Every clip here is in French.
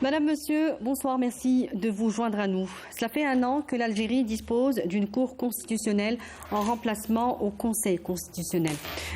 Madame, Monsieur, bonsoir, merci de vous joindre à nous. Cela fait 1 an que l'Algérie dispose d'une Cour constitutionnelle en remplacement au Conseil constitutionnel.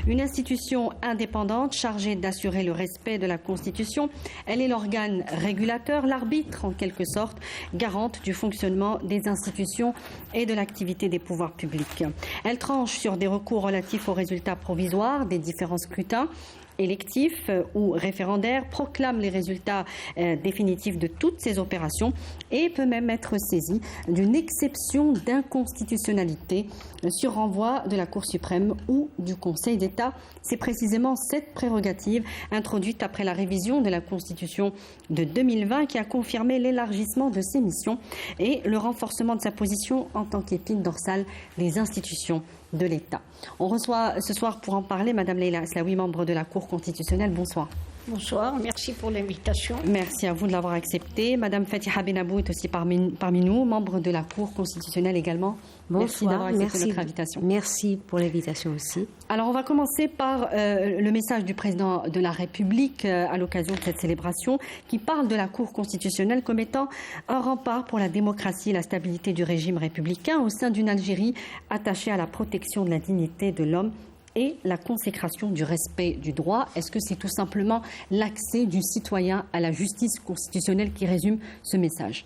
Une institution indépendante chargée d'assurer le respect de la Constitution. Elle est l'organe régulateur, l'arbitre en quelque sorte, garante du fonctionnement des institutions et de l'activité des pouvoirs publics. Elle tranche sur des recours relatifs aux résultats provisoires des différents scrutins électifs ou référendaires, proclame les résultats définitifs de toutes ces opérations et peut même être saisie d'une exception d'inconstitutionnalité sur renvoi de la Cour suprême ou du Conseil d'État. C'est précisément cette prérogative introduite après la révision de la Constitution de 2020 qui a confirmé l'élargissement de ses missions et le renforcement de sa position en tant qu'épine dorsale des institutions de l'État. On reçoit ce soir pour en parler Madame Leïla Aslaoui, membre de la Cour constitutionnelle. Bonsoir. Bonsoir, merci pour l'invitation. Merci à vous de l'avoir accepté. Madame Fatiha Benabou est aussi parmi nous, membre de la Cour constitutionnelle également. Merci d'avoir accepté notre invitation. Merci pour l'invitation aussi. Alors on va commencer par le message du président de la République à l'occasion de cette célébration qui parle de la Cour constitutionnelle comme étant un rempart pour la démocratie et la stabilité du régime républicain au sein d'une Algérie attachée à la protection de la dignité de l'homme et la consécration du respect du droit. Est-ce que c'est tout simplement l'accès du citoyen à la justice constitutionnelle qui résume ce message?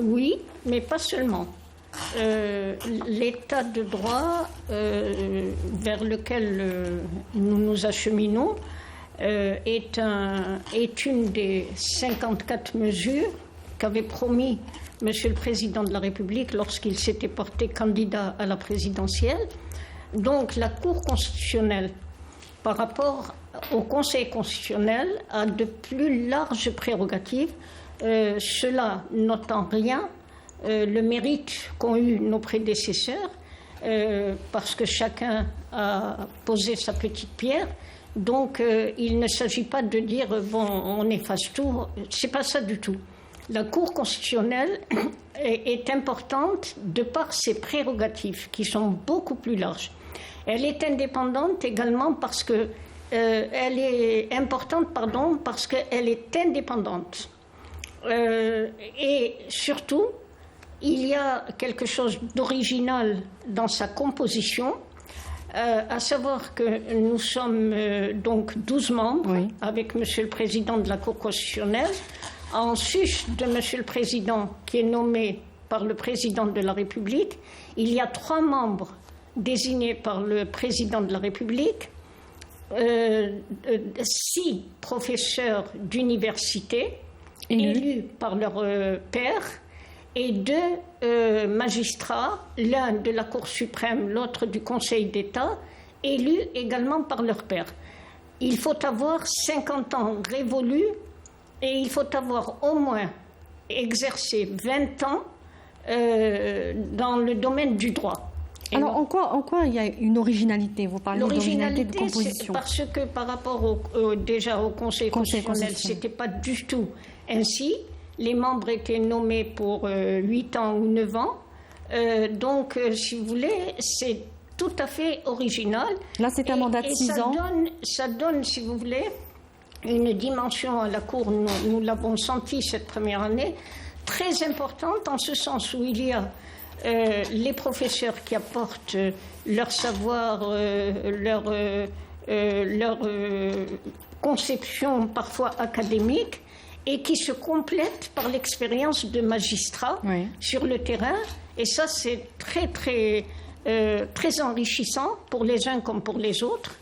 Oui, mais pas seulement. L'état de droit vers lequel nous nous acheminons est une des 54 mesures qu'avait promis Monsieur le Président de la République lorsqu'il s'était porté candidat à la présidentielle. Donc la Cour constitutionnelle, par rapport au Conseil constitutionnel, a de plus larges prérogatives. Cela n'ôtant rien le mérite qu'ont eu nos prédécesseurs, parce que chacun a posé sa petite pierre. Donc il ne s'agit pas de dire bon, on efface tout. C'est pas ça du tout. La Cour constitutionnelle est importante de par ses prérogatives qui sont beaucoup plus larges. Elle est indépendante également parce que elle est importante, parce qu'elle est indépendante. Et surtout, il y a quelque chose d'original dans sa composition, à savoir que nous sommes donc 12 membres, oui, avec Monsieur le Président de la Cour constitutionnelle, en sus de Monsieur le Président qui est nommé par le Président de la République. Il y a 3 membres désignés par le Président de la République, 6 professeurs d'université élus par leur père et 2 magistrats, l'un de la Cour suprême, l'autre du Conseil d'État, élus également par leur père. Il faut avoir 50 ans révolus et il faut avoir au moins exercé 20 ans dans le domaine du droit. Alors, en quoi il y a une originalité? Vous parlez d'originalité de composition. Parce que par rapport déjà au Conseil constitutionnel, ce n'était pas du tout ainsi. Les membres étaient nommés pour 8 ans ou 9 ans. Donc, si vous voulez, c'est tout à fait original. Là, c'est un mandat de 6 ans. Ça donne, si vous voulez, une dimension à la Cour, nous l'avons senti cette première année, très importante en ce sens où il y a les professeurs qui apportent leur savoir, leur conception parfois académique et qui se complètent par l'expérience de magistrats, oui, sur le terrain. Et ça, c'est très enrichissant pour les uns comme pour les autres,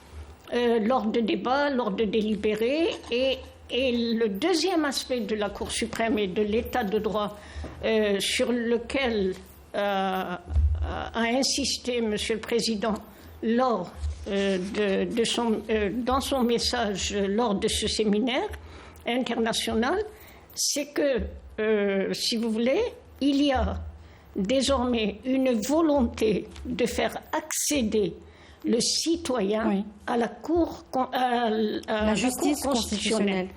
lors de débats, lors de délibérés. Et le deuxième aspect de la Cour suprême et de l'état de droit sur lequel a insisté Monsieur le Président lors dans son message lors de ce séminaire international, c'est que, si vous voulez, il y a désormais une volonté de faire accéder le citoyen, oui, à la Cour, la justice constitutionnelle.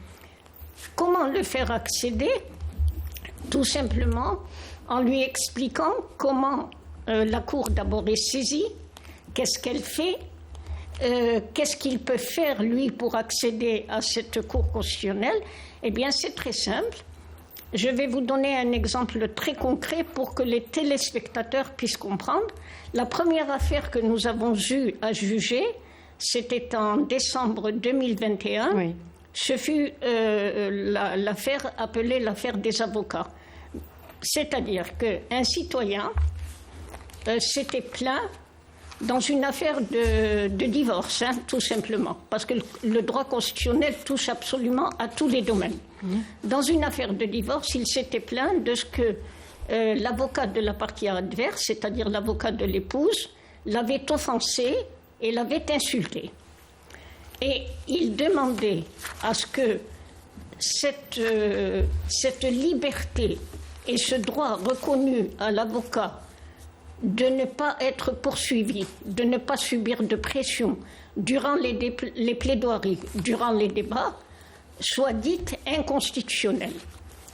Comment le faire accéder? Tout simplement en lui expliquant comment la Cour d'abord est saisie, qu'est-ce qu'elle fait, qu'est-ce qu'il peut faire lui pour accéder à cette Cour constitutionnelle Eh bien, c'est très simple. Je vais vous donner un exemple très concret pour que les téléspectateurs puissent comprendre. La première affaire que nous avons eu à juger, c'était en décembre 2021. Oui. Ce fut l'affaire appelée l'affaire des avocats. C'est-à-dire qu'un citoyen s'était plaint dans une affaire de divorce, tout simplement, parce que le droit constitutionnel touche absolument à tous les domaines. Dans une affaire de divorce, il s'était plaint de ce que l'avocat de la partie adverse, c'est-à-dire l'avocat de l'épouse, l'avait offensé et l'avait insulté. Et il demandait à ce que cette liberté et ce droit reconnu à l'avocat de ne pas être poursuivi, de ne pas subir de pression durant les plaidoiries, durant les débats, soit dite inconstitutionnelle.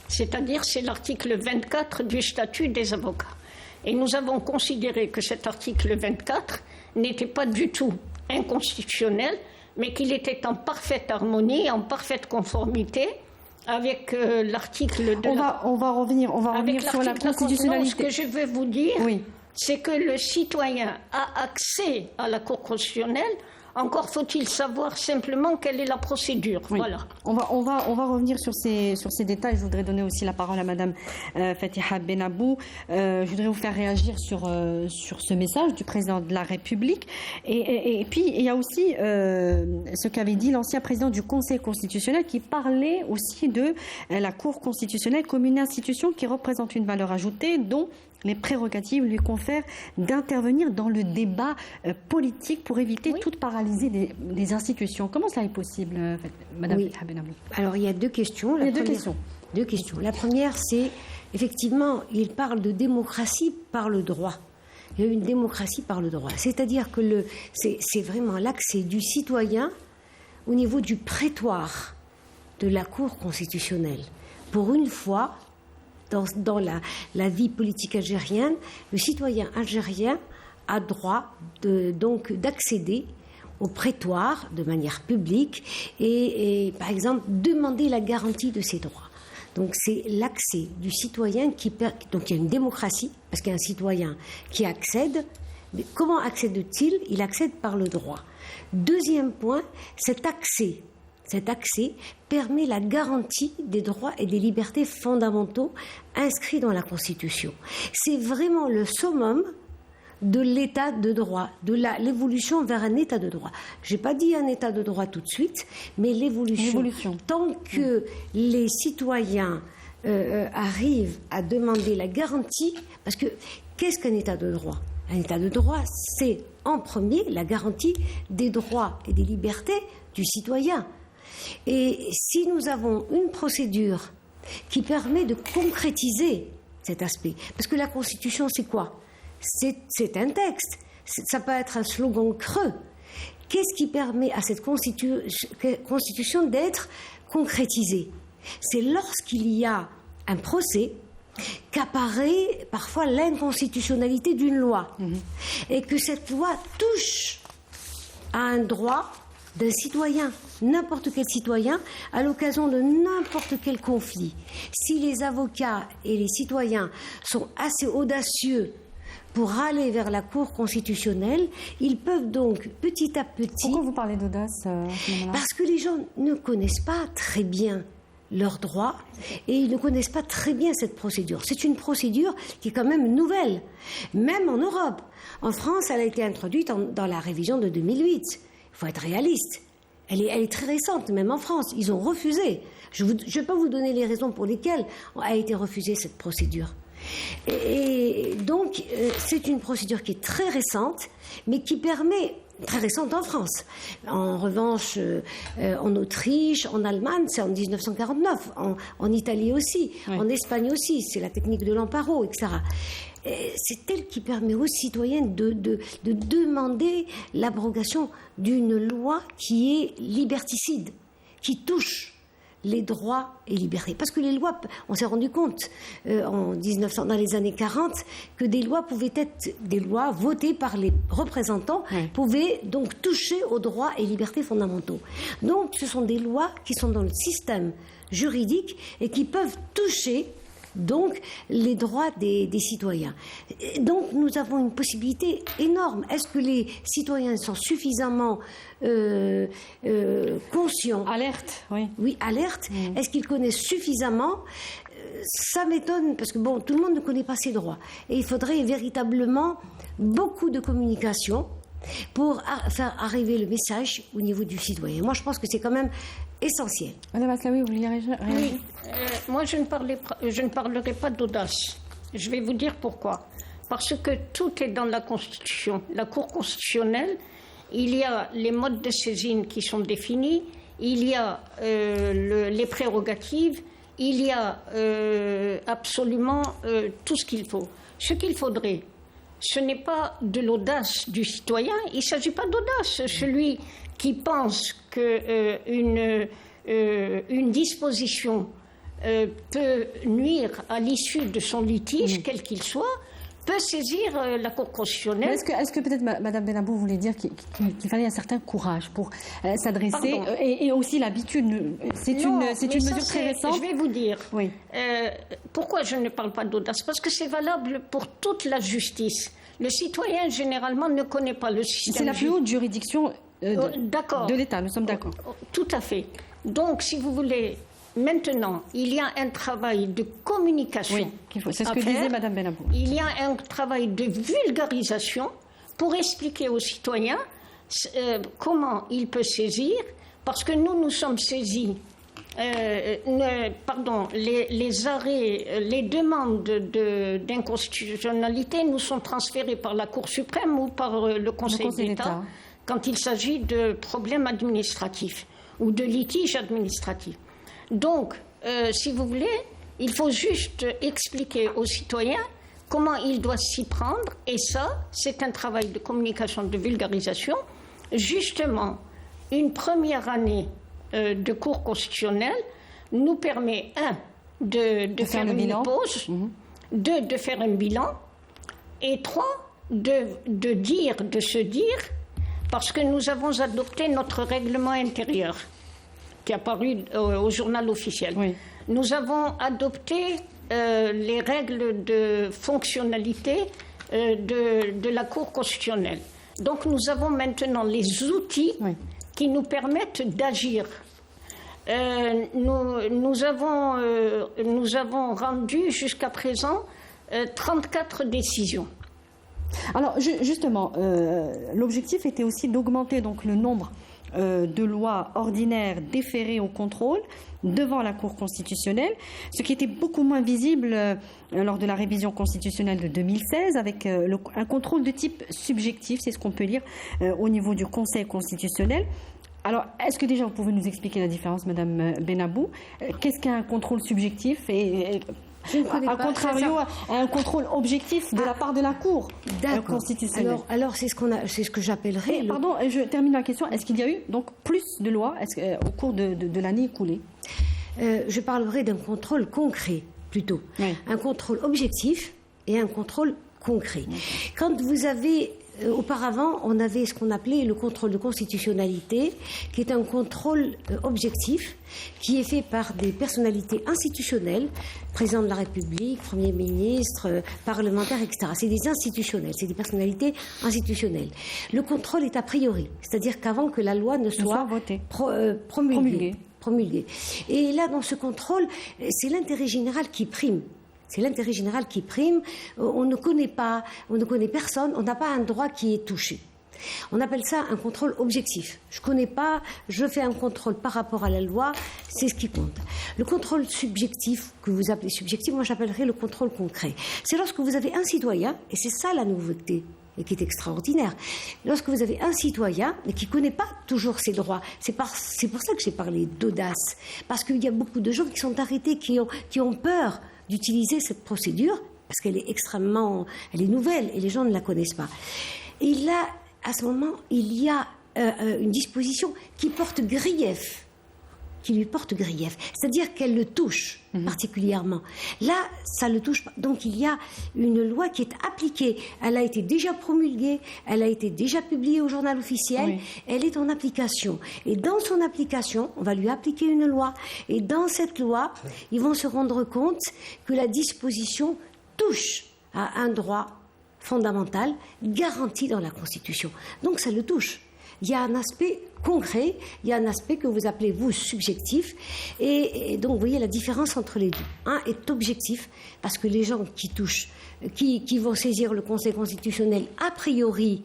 C'est-à-dire, c'est l'article 24 du statut des avocats. Et nous avons considéré que cet article 24 n'était pas du tout inconstitutionnel, mais qu'il était en parfaite harmonie, en parfaite conformité avec l'article de... On va revenir sur la constitutionnalité. Ce que je veux vous dire, oui, c'est que le citoyen a accès à la Cour constitutionnelle. Encore faut-il savoir simplement quelle est la procédure. Oui. Voilà. On va revenir sur ces détails. Je voudrais donner aussi la parole à Madame Fatiha Benabou. Je voudrais vous faire réagir sur ce message du président de la République. Et puis, il y a aussi ce qu'avait dit l'ancien président du Conseil constitutionnel qui parlait aussi de la Cour constitutionnelle comme une institution qui représente une valeur ajoutée dont les prérogatives lui confèrent d'intervenir dans le débat politique pour éviter toute paralysie des institutions. Comment cela est possible, Madame Fatiha Benabou ? Alors, il y a deux questions. Deux questions. La première, c'est, effectivement, il parle de démocratie par le droit. Il y a une démocratie par le droit. C'est-à-dire que c'est vraiment l'accès du citoyen au niveau du prétoire de la Cour constitutionnelle. Pour une fois, dans la vie politique algérienne, le citoyen algérien a droit d'accéder au prétoire de manière publique et, par exemple, demander la garantie de ses droits. Donc c'est l'accès du citoyen donc il y a une démocratie, parce qu'il y a un citoyen qui accède. Mais comment accède-t-il ? Il accède par le droit. Deuxième point, cet accès permet la garantie des droits et des libertés fondamentaux inscrits dans la Constitution. C'est vraiment le summum de l'état de droit, de l'évolution vers un état de droit. Je n'ai pas dit un état de droit tout de suite, mais l'évolution. Tant que les citoyens arrivent à demander la garantie, parce que qu'est-ce qu'un état de droit ? Un état de droit, c'est en premier la garantie des droits et des libertés du citoyen. Et si nous avons une procédure qui permet de concrétiser cet aspect, parce que la Constitution, c'est quoi ? C'est un texte, ça peut être un slogan creux. Qu'est-ce qui permet à cette Constitution d'être concrétisée ? C'est lorsqu'il y a un procès qu'apparaît parfois l'inconstitutionnalité d'une loi, et que cette loi touche à un droit d'un citoyen, n'importe quel citoyen, à l'occasion de n'importe quel conflit. Si les avocats et les citoyens sont assez audacieux pour aller vers la Cour constitutionnelle, ils peuvent donc petit à petit... Pourquoi vous parlez d'audace Parce que les gens ne connaissent pas très bien leurs droits et ils ne connaissent pas très bien cette procédure. C'est une procédure qui est quand même nouvelle, même en Europe. En France, elle a été introduite dans la révision de 2008. Il faut être réaliste. Elle est très récente, même en France. Ils ont refusé. Je ne vais pas vous donner les raisons pour lesquelles a été refusée cette procédure. Et donc, c'est une procédure qui est très récente, mais qui permet... Très récente en France. En revanche, en Autriche, en Allemagne, c'est en 1949. En Italie aussi. Oui. En Espagne aussi. C'est la technique de l'amparo, etc. C'est elle qui permet aux citoyens de demander l'abrogation d'une loi qui est liberticide, qui touche les droits et libertés. Parce que les lois, on s'est rendu compte dans les années 40 que des lois pouvaient être des lois votées par les représentants, pouvaient donc toucher aux droits et libertés fondamentaux. Donc ce sont des lois qui sont dans le système juridiques et qui peuvent toucher donc les droits des citoyens. Donc nous avons une possibilité énorme. Est-ce que les citoyens sont suffisamment conscients? Alerte, oui. Oui, alerte. Est-ce qu'ils connaissent suffisamment? Ça m'étonne parce que bon, tout le monde ne connaît pas ses droits. Et il faudrait véritablement beaucoup de communication pour faire arriver le message au niveau du citoyen. Moi, je pense que c'est quand même essentiel. Madame Aslaoui, vous voulez réagir? Oui, moi je ne parlerai pas d'audace. Je vais vous dire pourquoi. Parce que tout est dans la Constitution. La Cour constitutionnelle, il y a les modes de saisine qui sont définis, il y a les prérogatives, il y a absolument tout ce qu'il faut. Ce qu'il faudrait, ce n'est pas de l'audace du citoyen, il ne s'agit pas d'audace. Celui qui pense qu'une disposition peut nuire à l'issue de son litige, quel qu'il soit, peut saisir la Cour constitutionnelle. Est-ce que peut-être Mme Benabou voulait dire qu'il fallait un certain courage pour s'adresser et aussi l'habitude. C'est une mesure très récente. Je vais vous dire. Oui. Pourquoi je ne parle pas d'audace? Parce que c'est valable pour toute la justice. Le citoyen, généralement, ne connaît pas le système. C'est la plus haute juridiction de l'État, nous sommes d'accord. Tout à fait. Donc, si vous voulez, maintenant, il y a un travail de communication. Oui, c'est ce que disait Mme Benabou. Il y a un travail de vulgarisation pour expliquer aux citoyens comment il peut saisir, parce que nous sommes saisis. Les arrêts, les demandes d'inconstitutionnalité nous sont transférées par la Cour suprême ou par le Conseil d'État quand il s'agit de problèmes administratifs ou de litiges administratifs. Donc, si vous voulez, il faut juste expliquer aux citoyens comment ils doivent s'y prendre, et ça, c'est un travail de communication, de vulgarisation. Justement, une première année de cours constitutionnel nous permet, de faire une pause, de faire un bilan, et 3, de se dire, parce que nous avons adopté notre règlement intérieur, qui est apparu au journal officiel. Oui. Nous avons adopté les règles de fonctionnalité de la Cour constitutionnelle. Donc nous avons maintenant les outils qui nous permettent d'agir. Nous avons rendu jusqu'à présent 34 décisions. Alors justement, l'objectif était aussi d'augmenter donc le nombre de lois ordinaires déférées au contrôle devant la Cour constitutionnelle, ce qui était beaucoup moins visible lors de la révision constitutionnelle de 2016 avec un contrôle de type subjectif, c'est ce qu'on peut lire au niveau du Conseil constitutionnel. Alors, est-ce que déjà vous pouvez nous expliquer la différence, Madame Benabou? Qu'est-ce qu'un contrôle subjectif et à contrario à un contrôle objectif de la part de la Cour constitutionnelle? Alors c'est ce que j'appellerais. Pardon, je termine la question. Est-ce qu'il y a eu donc plus de lois au cours de l'année écoulée? Je parlerai d'un contrôle concret plutôt, un contrôle objectif et un contrôle concret. Quand vous avez auparavant, on avait ce qu'on appelait le contrôle de constitutionnalité, qui est un contrôle objectif, qui est fait par des personnalités institutionnelles, président de la République, Premier ministre, parlementaires, etc. C'est des institutionnels, c'est des personnalités institutionnelles. Le contrôle est a priori, c'est-à-dire qu'avant que la loi ne soit votée, promulguée. Et là, dans ce contrôle, c'est l'intérêt général qui prime. C'est l'intérêt général qui prime. On ne connaît personne, on n'a pas un droit qui est touché. On appelle ça un contrôle objectif. Je ne connais pas, je fais un contrôle par rapport à la loi, c'est ce qui compte. Le contrôle subjectif, que vous appelez subjectif, moi j'appellerais le contrôle concret. C'est lorsque vous avez un citoyen, et c'est ça la nouveauté, et qui est extraordinaire, lorsque vous avez un citoyen, mais qui ne connaît pas toujours ses droits. C'est pour ça que j'ai parlé d'audace. Parce qu'il y a beaucoup de gens qui sont arrêtés, qui ont peur d'utiliser cette procédure, parce qu'elle est nouvelle, et les gens ne la connaissent pas. Et là, à ce moment, il y a une disposition qui porte grief qui lui porte grief, c'est-à-dire qu'elle le touche particulièrement. Là, ça le touche pas. Donc il y a une loi qui est appliquée. Elle a été déjà promulguée, elle a été déjà publiée au journal officiel, elle est en application. Et dans son application, on va lui appliquer une loi. Et dans cette loi, ils vont se rendre compte que la disposition touche à un droit fondamental garanti dans la Constitution. Donc ça le touche. Il y a un aspect concret, il y a un aspect que vous appelez, vous, subjectif. Et donc, vous voyez la différence entre les deux. Un est objectif, parce que les gens qui touchent, qui vont saisir le Conseil constitutionnel, a priori,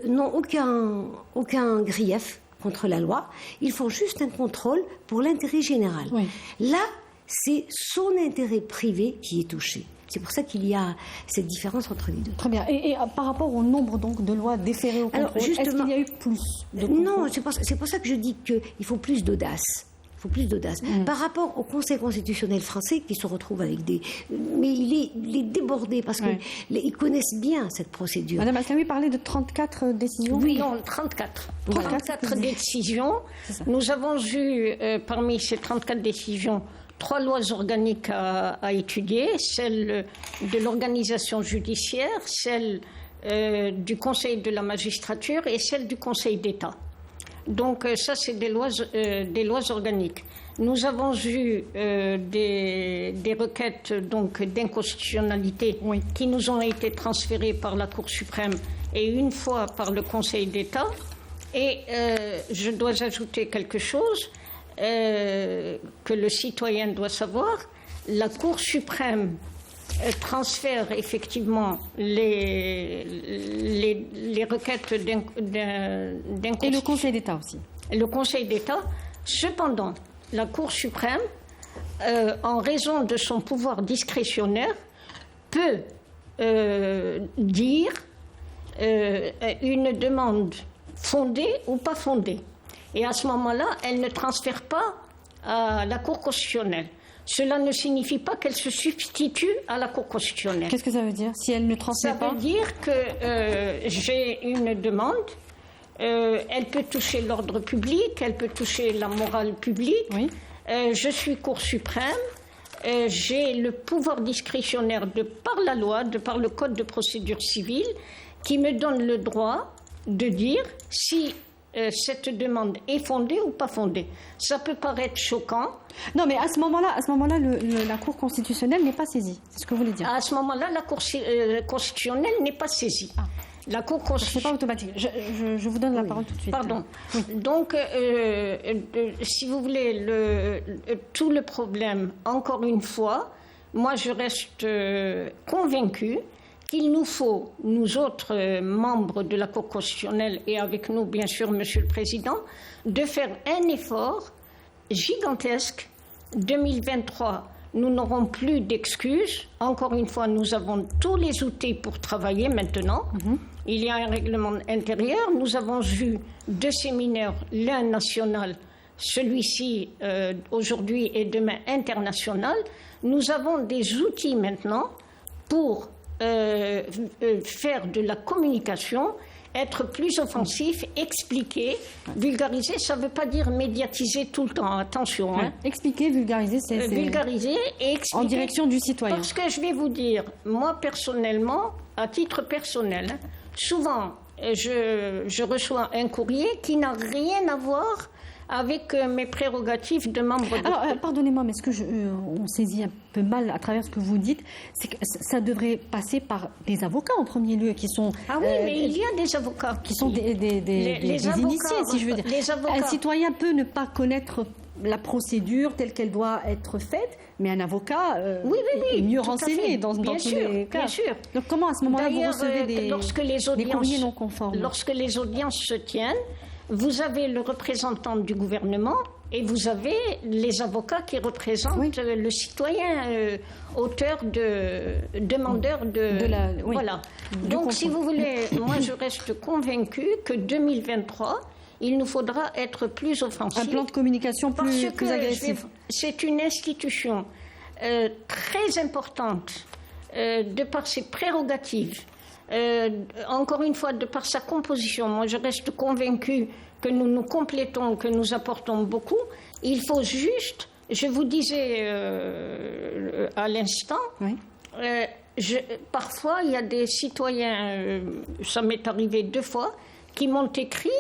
n'ont aucun grief contre la loi. Ils font juste un contrôle pour l'intérêt général. Oui. Là, c'est son intérêt privé qui est touché. C'est pour ça qu'il y a cette différence entre les deux. Très bien. Et par rapport au nombre donc, de lois déférées au contrôle, est-ce qu'il y a eu plus de contrôle ? Non, c'est pour ça que je dis qu'il faut plus d'audace. Il faut plus d'audace. Par rapport au Conseil constitutionnel français, qui se retrouve avec des... Mais il est débordé, parce qu'ils connaissent bien cette procédure. Madame Aslaoui parlait de 34 décisions ? Oui, non, 34. 34 décisions. Nous avons eu, parmi ces 34 décisions, 3 lois organiques à étudier, celle de l'organisation judiciaire, celle du Conseil de la magistrature et celle du Conseil d'État. Donc ça, c'est des lois organiques. Nous avons eu des requêtes donc, d'inconstitutionnalité qui nous ont été transférées par la Cour suprême et une fois par le Conseil d'État. Et je dois ajouter quelque chose. Que le citoyen doit savoir, la Cour suprême transfère effectivement les requêtes d'inconstitutionnalité. Et le Conseil d'État aussi. Le Conseil d'État. Cependant, la Cour suprême, en raison de son pouvoir discrétionnaire, peut dire une demande fondée ou pas fondée. Et à ce moment-là, elle ne transfère pas à la Cour constitutionnelle. Cela ne signifie pas qu'elle se substitue à la Cour constitutionnelle. Qu'est-ce que ça veut dire, si elle ne transfère pas ? Ça veut dire que j'ai une demande, elle peut toucher l'ordre public, elle peut toucher la morale publique. Oui. Je suis Cour suprême, j'ai le pouvoir discrétionnaire de par la loi, de par le Code de procédure civile, qui me donne le droit de dire si... cette demande est fondée ou pas fondée. Ça peut paraître choquant. Non, mais à ce moment-là, la Cour constitutionnelle n'est pas saisie. C'est ce que vous voulez dire. À ce moment-là, la Cour constitutionnelle n'est pas saisie. La Cour constitutionnelle... C'est pas automatique. Je vous donne la parole tout de suite. Pardon. Oui. Donc, si vous voulez, tout le problème, encore une fois, moi je reste convaincue qu'il nous faut, nous autres membres de la Cour constitutionnelle et avec nous, bien sûr, Monsieur le Président, de faire un effort gigantesque. 2023, nous n'aurons plus d'excuses. Encore une fois, nous avons tous les outils pour travailler maintenant. Il y a un règlement intérieur. Nous avons eu 2 séminaires, l'un national, celui-ci aujourd'hui et demain international. Nous avons des outils maintenant pour faire de la communication, être plus offensif, expliquer, vulgariser, ça ne veut pas dire médiatiser tout le temps, attention. Hein. Expliquer, vulgariser, c'est... Vulgariser et expliquer. En direction du citoyen. Parce que je vais vous dire, moi personnellement, à titre personnel, souvent je reçois un courrier qui n'a rien à voir avec mes prérogatives de membre de... Alors, pardonnez-moi, mais ce que on saisit un peu mal à travers ce que vous dites, c'est que ça devrait passer par des avocats en premier lieu, qui sont... Ah oui, mais il y a des avocats. Qui sont des initiés, si je veux dire. Un citoyen peut ne pas connaître la procédure telle qu'elle doit être faite, mais un avocat est mieux renseigné dans tous les cas. Bien sûr. Donc comment, à ce moment-là, vous recevez des courriers non conformes ? Lorsque les audiences se tiennent, vous avez le représentant du gouvernement et vous avez les avocats qui représentent le citoyen, auteur demandeur de voilà. Donc, si vous voulez, moi je reste convaincue que 2023, il nous faudra être plus offensif. Un plan de communication plus agressif. C'est une institution très importante de par ses prérogatives. encore une fois, de par sa composition, moi je reste convaincue que nous nous complétons, que nous apportons beaucoup. Il faut juste, je vous disais à l'instant, oui. Parfois il y a des citoyens, ça m'est arrivé 2 fois, qui m'ont écrit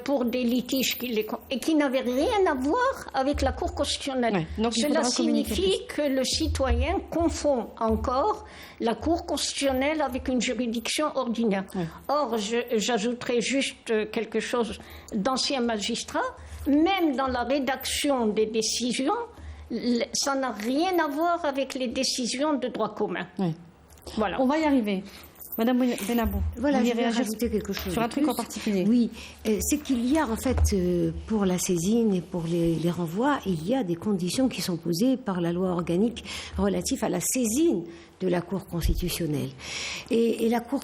pour des litiges qui n'avaient rien à voir avec la Cour constitutionnelle. Ouais, cela signifie que le citoyen confond encore la Cour constitutionnelle avec une juridiction ordinaire. Ouais. Or, j'ajouterai juste quelque chose d'anciens magistrats, même dans la rédaction des décisions, ça n'a rien à voir avec les décisions de droit commun. Ouais. Voilà. On va y arriver. Madame Benabou, voilà, je vais rajouter quelque chose. Sur un truc en particulier. Oui, c'est qu'il y a en fait, pour la saisine et pour les renvois, il y a des conditions qui sont posées par la loi organique relative à la saisine de la Cour constitutionnelle. Et la Cour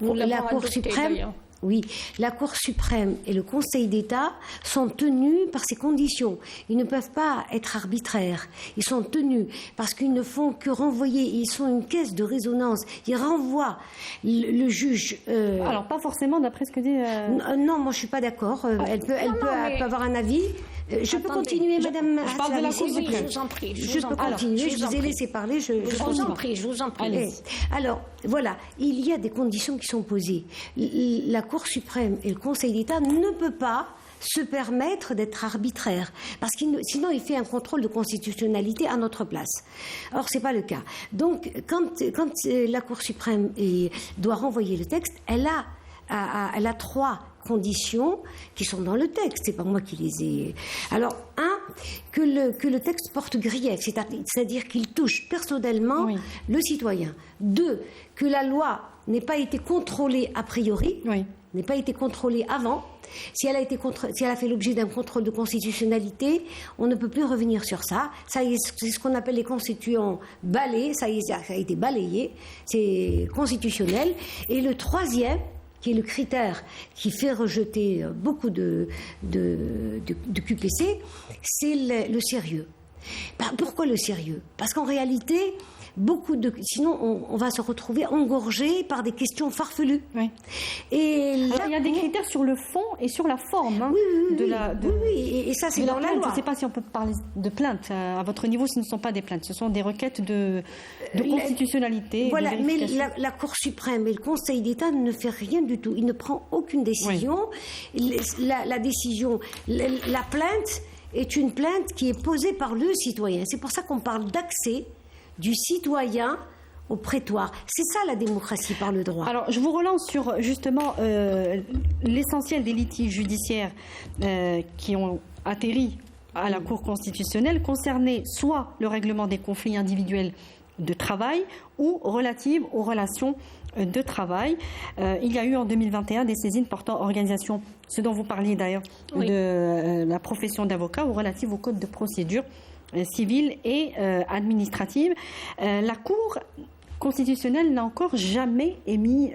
suprême... Oui, la Cour suprême et le Conseil d'État sont tenus par ces conditions. Ils ne peuvent pas être arbitraires. Ils sont tenus parce qu'ils ne font que renvoyer. Ils sont une caisse de résonance. Ils renvoient le juge. Alors, pas forcément d'après ce que dit... Non, moi je suis pas d'accord. Elle peut avoir un avis. Je peux continuer, Madame. Je parle de la Cour suprême. Je vous en prie. Je peux continuer. Je vous ai laissé parler. Je vous en prie. Allez. Alors, voilà, il y a des conditions qui sont posées. La Cour suprême et le Conseil d'État ne peuvent pas se permettre d'être arbitraire, parce que sinon il fait un contrôle de constitutionnalité à notre place. Or, c'est pas le cas. Donc, quand la Cour suprême doit renvoyer le texte, elle a 3 conditions qui sont dans le texte. C'est pas moi qui les ai. Alors, 1, que le texte porte grief, c'est-à-dire qu'il touche personnellement le citoyen. 2, que la loi n'ait pas été contrôlée a priori, n'ait pas été contrôlée avant. Si elle a fait l'objet d'un contrôle de constitutionnalité, on ne peut plus revenir sur ça. C'est ce qu'on appelle les constituants balayés. Ça a été balayé. C'est constitutionnel. Et le 3e, qui est le critère qui fait rejeter beaucoup de QPC, c'est le sérieux. Pourquoi le sérieux ? Parce qu'en réalité, sinon on va se retrouver engorgé par des questions farfelues. Oui. Alors, il y a des critères sur le fond et sur la forme. Oui, et ça c'est dans la loi. Je ne sais pas si on peut parler de plaintes. À votre niveau, ce ne sont pas des plaintes, ce sont des requêtes de constitutionnalité. Voilà, mais la Cour suprême et le Conseil d'État ne fait rien du tout. Il ne prend aucune décision. Oui. La décision, la plainte est une plainte qui est posée par le citoyen. C'est pour ça qu'on parle d'accès du citoyen au prétoire. C'est ça la démocratie par le droit. Alors, je vous relance sur justement l'essentiel des litiges judiciaires qui ont atterri à la Cour constitutionnelle, concernait soit le règlement des conflits individuels de travail ou relatives aux relations de travail. Il y a eu en 2021 des saisines portant organisation, ce dont vous parliez d'ailleurs, de la profession d'avocat ou relative au code de procédure civile et administrative. La Cour constitutionnelle n'a encore jamais émis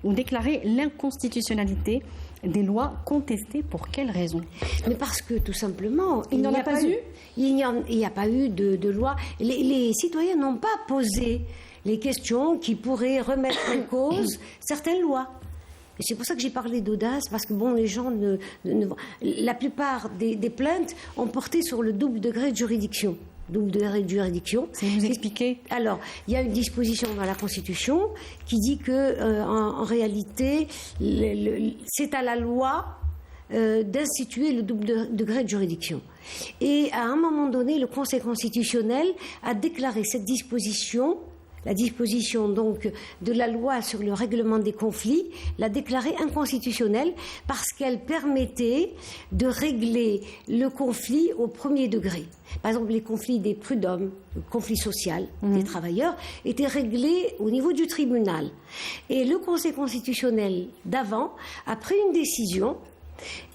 ou déclaré l'inconstitutionnalité des lois contestées. Pour quelle raison ? Mais parce que tout simplement, il n'y en a pas eu. Il n'y a pas eu de loi. Les citoyens n'ont pas posé les questions qui pourraient remettre en cause certaines lois. Et c'est pour ça que j'ai parlé d'audace, parce que les gens la plupart des plaintes ont porté sur le double degré de juridiction. C'est vous expliquer. Alors, il y a une disposition dans la Constitution qui dit que, en réalité, c'est à la loi d'instituer le double degré de juridiction. Et à un moment donné, le Conseil constitutionnel a déclaré cette disposition, la disposition donc de la loi sur le règlement des conflits, l'a déclarée inconstitutionnelle parce qu'elle permettait de régler le conflit au premier degré. Par exemple, les conflits des prud'hommes, le conflit social des travailleurs, étaient réglés au niveau du tribunal. Et le Conseil constitutionnel d'avant a pris une décision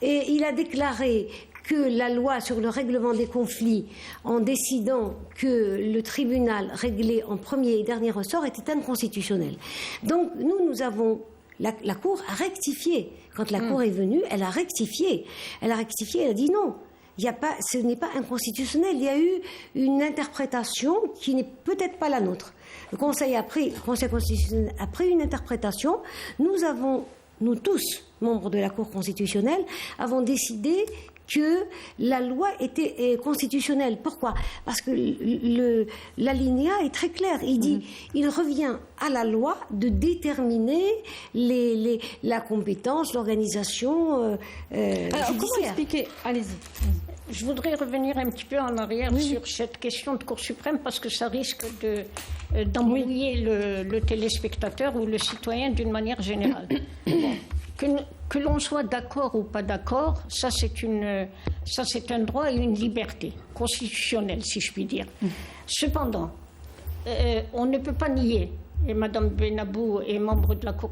et il a déclaré que la loi sur le règlement des conflits, en décidant que le tribunal réglait en premier et dernier ressort, était inconstitutionnel. Donc nous avons... La Cour a rectifié. Quand la Cour est venue, elle a rectifié. Elle a dit non. ce n'est pas inconstitutionnel. Il y a eu une interprétation qui n'est peut-être pas la nôtre. Le Conseil constitutionnel a pris une interprétation. Nous tous, membres de la Cour constitutionnelle, avons décidé que la loi était constitutionnelle. Pourquoi ? Parce que l'alinéa est très clair. Il dit, il revient à la loi de déterminer la compétence, l'organisation judiciaire. Alors, comment expliquer ? Allez-y. Je voudrais revenir un petit peu en arrière sur cette question de Cour suprême parce que ça risque d'embrouiller le téléspectateur ou le citoyen d'une manière générale. Bon. Que l'on soit d'accord ou pas d'accord, ça c'est un droit et une liberté constitutionnelle, si je puis dire. Cependant, on ne peut pas nier, et Mme Benabou est membre de la Cour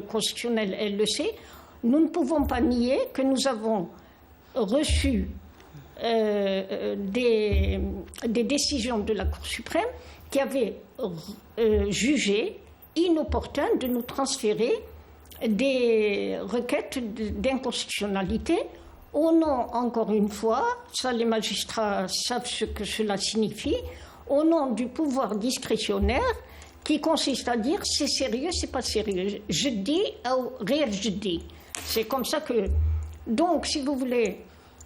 constitutionnelle, elle le sait, nous ne pouvons pas nier que nous avons reçu des décisions de la Cour suprême qui avaient jugé inopportun de nous transférer des requêtes d'inconstitutionnalité au nom, encore une fois, ça les magistrats savent ce que cela signifie, au nom du pouvoir discrétionnaire qui consiste à dire c'est sérieux, c'est pas sérieux. Je dis au réel je dis. C'est comme ça que... Donc, si vous voulez,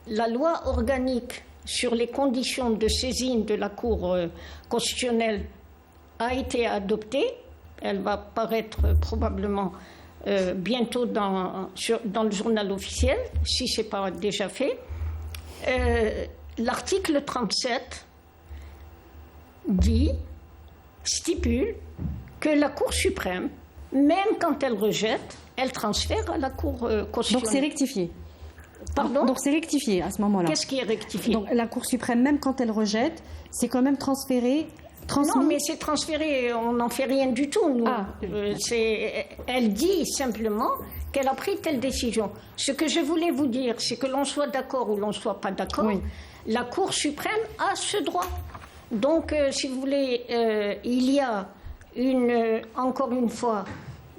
la loi organique sur les conditions de saisine de la Cour constitutionnelle a été adoptée. Elle va paraître probablement bientôt dans le journal officiel, si ce n'est pas déjà fait. L'article 37 stipule que la Cour suprême, même quand elle rejette, elle transfère à la Cour constitutionnelle. Donc c'est rectifié. Pardon ? Donc c'est rectifié à ce moment-là. Qu'est-ce qui est rectifié ? Donc la Cour suprême, même quand elle rejette, c'est quand même transféré. Non, mais c'est transféré, on n'en fait rien du tout, nous. Elle dit simplement qu'elle a pris telle décision. Ce que je voulais vous dire, c'est que l'on soit d'accord ou l'on ne soit pas d'accord, la Cour suprême a ce droit. Donc, si vous voulez, il y a encore une fois,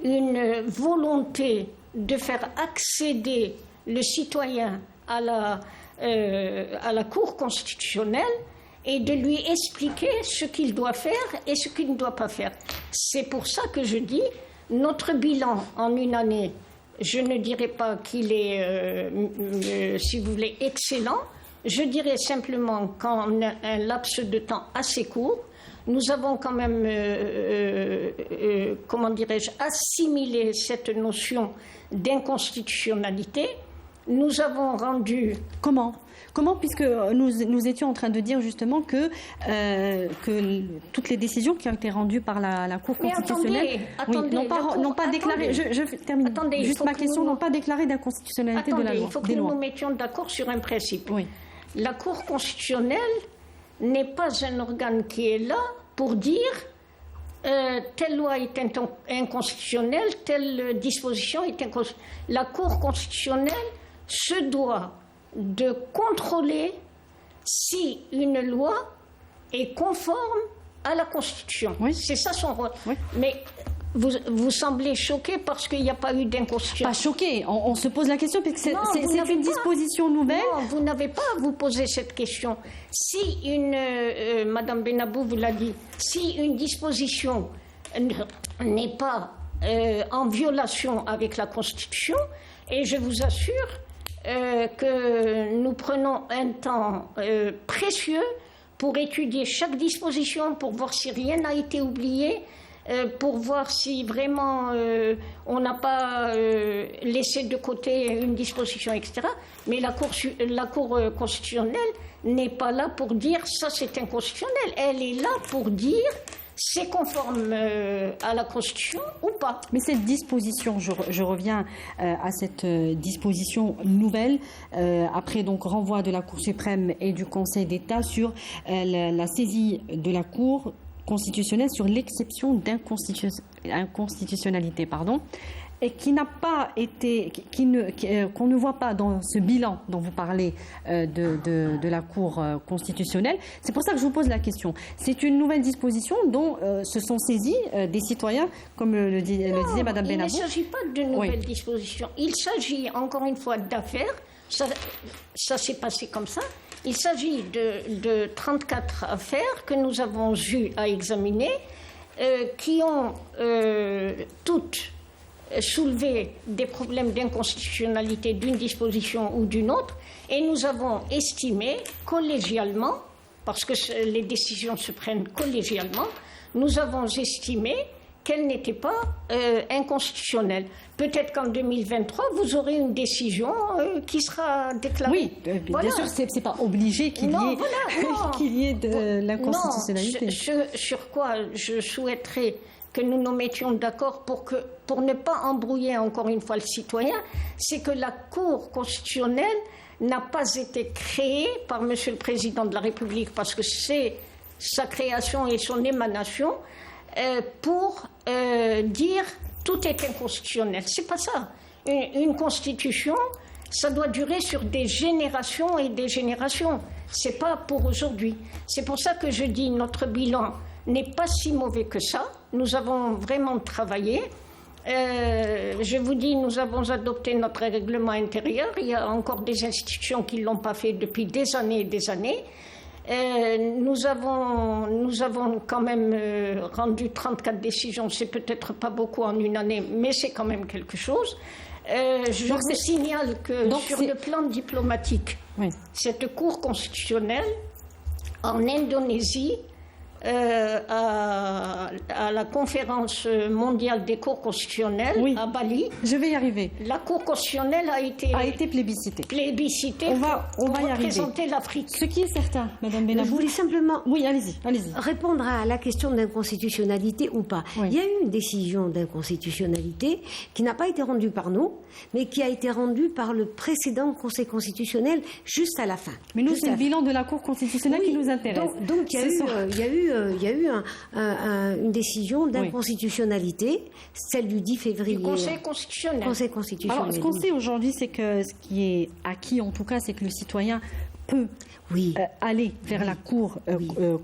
une volonté de faire accéder le citoyen à la Cour constitutionnelle et de lui expliquer ce qu'il doit faire et ce qu'il ne doit pas faire. C'est pour ça que je dis, notre bilan en une année, je ne dirais pas qu'il est, si vous voulez, excellent. Je dirais simplement qu'en un laps de temps assez court, nous avons quand même, comment dirais-je, assimilé cette notion d'inconstitutionnalité. Nous avons rendu... Comment, puisque nous étions en train de dire justement que toutes les décisions qui ont été rendues par la Cour constitutionnelle n'ont pas déclaré, je termine, attendez, juste ma question, n'ont pas déclaré d'inconstitutionnalité de la loi. Il faut que nous nous mettions d'accord sur un principe. Oui. La Cour constitutionnelle n'est pas un organe qui est là pour dire telle loi est inconstitutionnelle, telle disposition est inconstitutionnelle. La Cour constitutionnelle se doit de contrôler si une loi est conforme à la Constitution. Oui. C'est ça son rôle. Oui. Mais vous semblez choqué parce qu'il n'y a pas eu d'inconstitution. Pas choqué, on se pose la question parce que c'est une disposition nouvelle. Non, vous n'avez pas à vous poser cette question. Si Madame Benabou vous l'a dit, si une disposition n'est pas en violation avec la Constitution, et je vous assure que nous prenons un temps précieux pour étudier chaque disposition, pour voir si rien n'a été oublié, pour voir si vraiment on n'a pas laissé de côté une disposition, etc. Mais la Cour constitutionnelle n'est pas là pour dire ça c'est inconstitutionnel. Elle est là pour dire c'est conforme à la Constitution ou pas. Mais cette disposition, je reviens à cette disposition nouvelle, après donc renvoi de la Cour suprême et du Conseil d'État sur la saisie de la Cour constitutionnelle sur l'exception d'inconstitutionnalité, et qui n'a pas été, qu'on ne voit pas dans ce bilan dont vous parlez de la Cour constitutionnelle. C'est pour ça que je vous pose la question. C'est une nouvelle disposition dont se sont saisis des citoyens, comme le disait Mme Benabou. Il ne s'agit pas de nouvelles dispositions. Il s'agit, encore une fois, d'affaires. Ça s'est passé comme ça. Il s'agit de 34 affaires que nous avons eu à examiner, qui ont toutes soulevé des problèmes d'inconstitutionnalité d'une disposition ou d'une autre, et nous avons estimé collégialement, parce que les décisions se prennent collégialement, nous avons estimé qu'elle n'était pas inconstitutionnelle. Peut-être qu'en 2023, vous aurez une décision qui sera déclarée. Oui, bien sûr, ce n'est pas obligé qu'il y ait de l'inconstitutionnalité. Non, sur quoi je souhaiterais que nous nous mettions d'accord pour ne pas embrouiller encore une fois le citoyen, c'est que la Cour constitutionnelle n'a pas été créée par M. le Président de la République, parce que c'est sa création et son émanation, pour dire tout est inconstitutionnel. C'est pas ça. Une constitution, ça doit durer sur des générations et des générations. C'est pas pour aujourd'hui. C'est pour ça que je dis notre bilan n'est pas si mauvais que ça. Nous avons vraiment travaillé. Je vous dis, nous avons adopté notre règlement intérieur. Il y a encore des institutions qui ne l'ont pas fait depuis des années et des années. Nous avons quand même rendu 34 décisions. C'est peut-être pas beaucoup en une année, mais c'est quand même quelque chose. Je vous signale que sur le plan diplomatique, cette Cour constitutionnelle, en Indonésie, à la conférence mondiale des cours constitutionnelles à Bali. Je vais y arriver. La Cour constitutionnelle a été plébiscitée. On va y représenter l'Afrique. Ce qui est certain, Madame Benabou. Je voulais simplement allez-y. Répondre à la question d'inconstitutionnalité ou pas. Oui. Il y a eu une décision d'inconstitutionnalité qui n'a pas été rendue par nous, mais qui a été rendue par le précédent Conseil constitutionnel juste à la fin. Mais nous, c'est le bilan de la Cour constitutionnelle qui nous intéresse. Donc il y a eu une décision d'inconstitutionnalité, celle du 10 février. Du Conseil constitutionnel. Alors, ce qu'on sait aujourd'hui, c'est que ce qui est acquis, en tout cas, c'est que le citoyen peut aller vers la Cour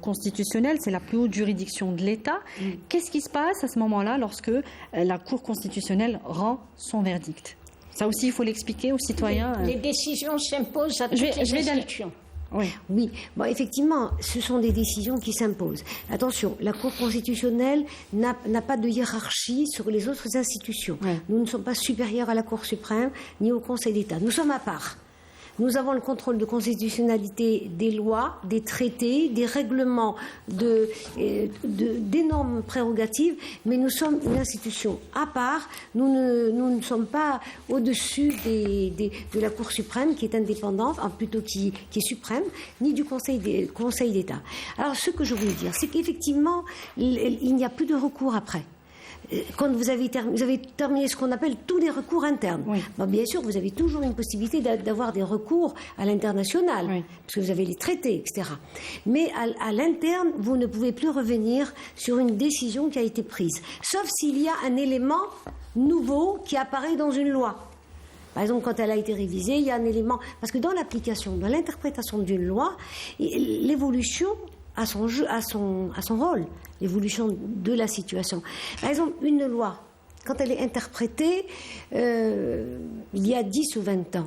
constitutionnelle, c'est la plus haute juridiction de l'État. Qu'est-ce qui se passe à ce moment-là lorsque la Cour constitutionnelle rend son verdict? Ça aussi, il faut l'expliquer aux citoyens. Les décisions s'imposent à toutes les institutions. Oui. Bon, effectivement, ce sont des décisions qui s'imposent. Attention, la Cour constitutionnelle n'a pas de hiérarchie sur les autres institutions. Nous ne sommes pas supérieurs à la Cour suprême ni au Conseil d'État. Nous sommes à part. Nous avons le contrôle de constitutionnalité des lois, des traités, des règlements, d'énormes prérogatives, mais nous sommes une institution à part. Nous ne sommes pas au-dessus de la Cour suprême, qui est indépendante, plutôt qui est suprême, ni du Conseil d'État. Alors, ce que je voulais dire, c'est qu'effectivement, il n'y a plus de recours après. Quand vous avez terminé ce qu'on appelle tous les recours internes. Bien sûr, vous avez toujours une possibilité d'avoir des recours à l'international, parce que vous avez les traités, etc. Mais à l'interne, vous ne pouvez plus revenir sur une décision qui a été prise, sauf s'il y a un élément nouveau qui apparaît dans une loi. Par exemple, quand elle a été révisée, il y a un élément... Parce que dans l'application, dans l'interprétation d'une loi, l'évolution a son rôle, l'évolution de la situation. Par exemple, une loi, quand elle est interprétée il y a 10 ou 20 ans,